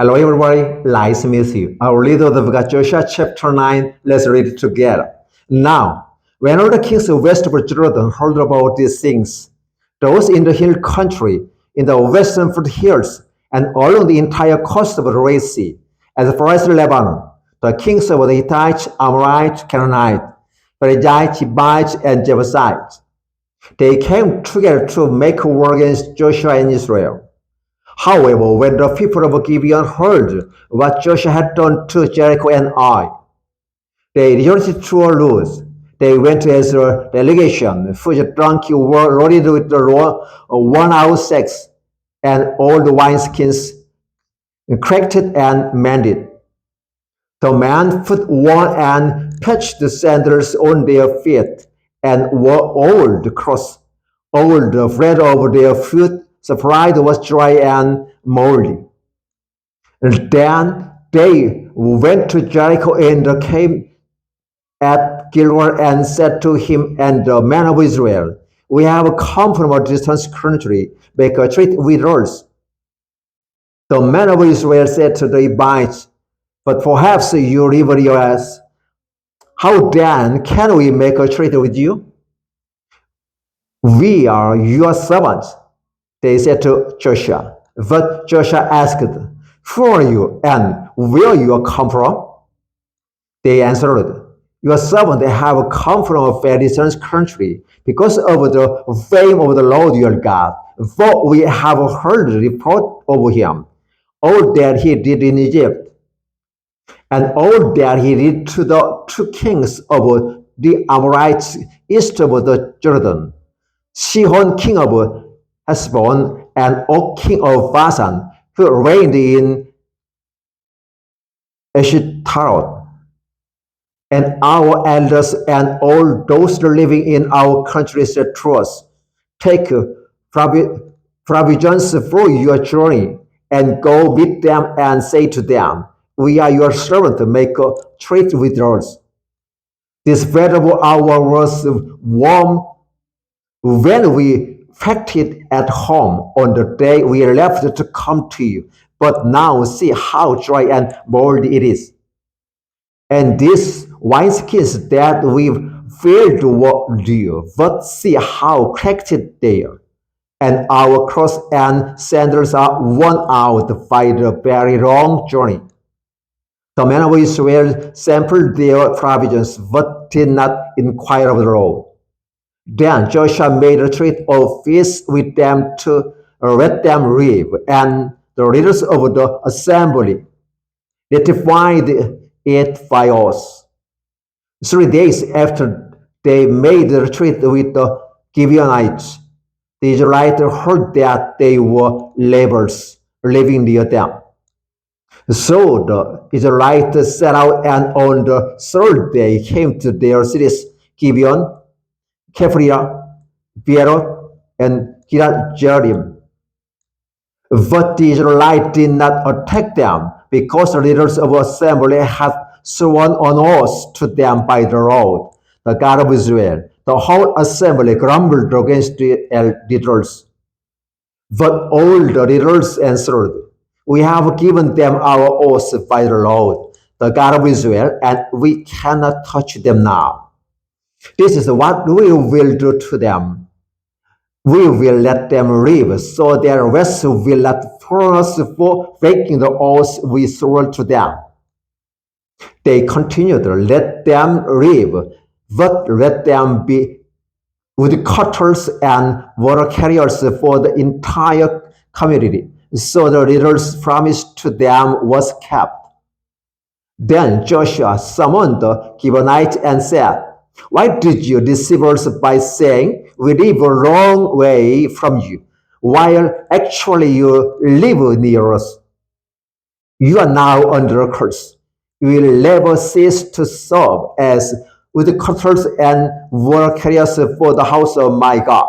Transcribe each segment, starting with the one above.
Hello everybody, nice to meet you. Our leader of God, Joshua chapter 9, let's read it together. Now, when all the kings west of Jordan heard about these things, those in the hill country, in the western foothills, and along the entire coast of the Red Sea, as far as Lebanon, the kings of the Hittites, Amorites, Canaanites, Perizzites, Hivites, and Jebusites, they came together to make war against Joshua and Israel. However, when the people of Gibeon heard what Joshua had done to Jericho and Ai, they resorted to a ruse. They went as a delegation, whose donkey were loaded with the worn-out sacks and all the wineskins cracked and mended. The men put worn and patched sandals on their feet and wore old cloths. All the thread of their feet supplied was dry and moldy. Then they went to Jericho and came at Gilgal and said to him and the men of Israel, "We have come from a distant country, make a treaty with us." The men of Israel said to the Hivites, "But perhaps you live your us. How then can we make a treaty with you? We are your servants." They said to Joshua. But Joshua asked, "Who are you and where you come from?" They answered, "Your servants have come from a very distant country because of the fame of the Lord your God. For we have heard the report of him, all that he did in Egypt, and all that he did to the two kings of the Amorites east of the Jordan, Sihon king of Heshbon and Og king of Bashan, who reigned in Eshtaol. And our elders and all those living in our country said to us, 'Take provisions for your journey, and go meet them and say to them, We are your servants, make a treaty with us.' This bread of ours was warm when we packed it at home on the day we left to come to you, but now see how dry and moldy it is. And these wineskins that we've filled were new, but see how cracked they are. And our clothes and sandals are worn out by the very long journey." The men of Israel sampled their provisions, but did not inquire of the Lord. Then Joshua made a treaty of peace with them to let them live, and the leaders of the assembly ratified it by oath. 3 days after they made the treaty with the Gibeonites, the Israelites heard that they were laborers living near them. So the Israelites set out, and on the third day came to their cities, Gibeon, Kephriah, Beeroth, and Kiriath-Jearim. But the Israelites did not attack them, because the leaders of the assembly had sworn an oath to them by the Lord, the God of Israel. The whole assembly grumbled against the leaders. But all the leaders answered, "We have given them our oath by the Lord, the God of Israel, and we cannot touch them now. This is what we will do to them. We will let them live, so their rest will not follow us for breaking the oath we swore to them." They continued, "Let them live, but let them be woodcutters and water carriers for the entire community." So the leader's promise to them was kept. Then Joshua summoned the Gibeonites and said, "Why did you deceive us by saying, 'We live a long way from you,' while actually you live near us? You are now under a curse. You will never cease to serve as woodcutters and water carriers for the house of my God."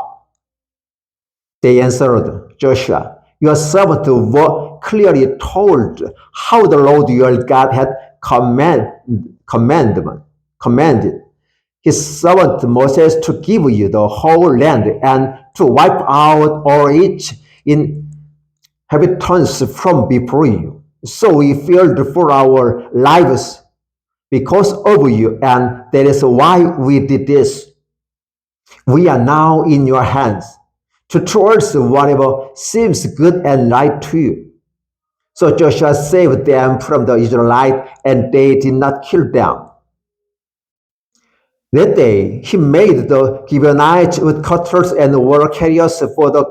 They answered Joshua, "Your servants were clearly told how the Lord your God had commanded his servant Moses to give you the whole land and to wipe out all its inhabitants from before you. So we feared for our lives because of you, and that is why we did this. We are now in your hands to choose whatever seems good and right to you. So Joshua saved them from the Israelites, and they did not kill them. That day, he made the Gibeonites wood cutters and war carriers for the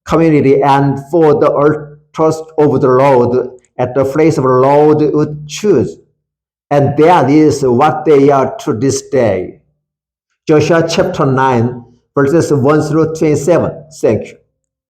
community and for the altars of the Lord at the place of the Lord would choose. And that is what they are to this day. Joshua chapter 9, verses 1 through 27. Thank you.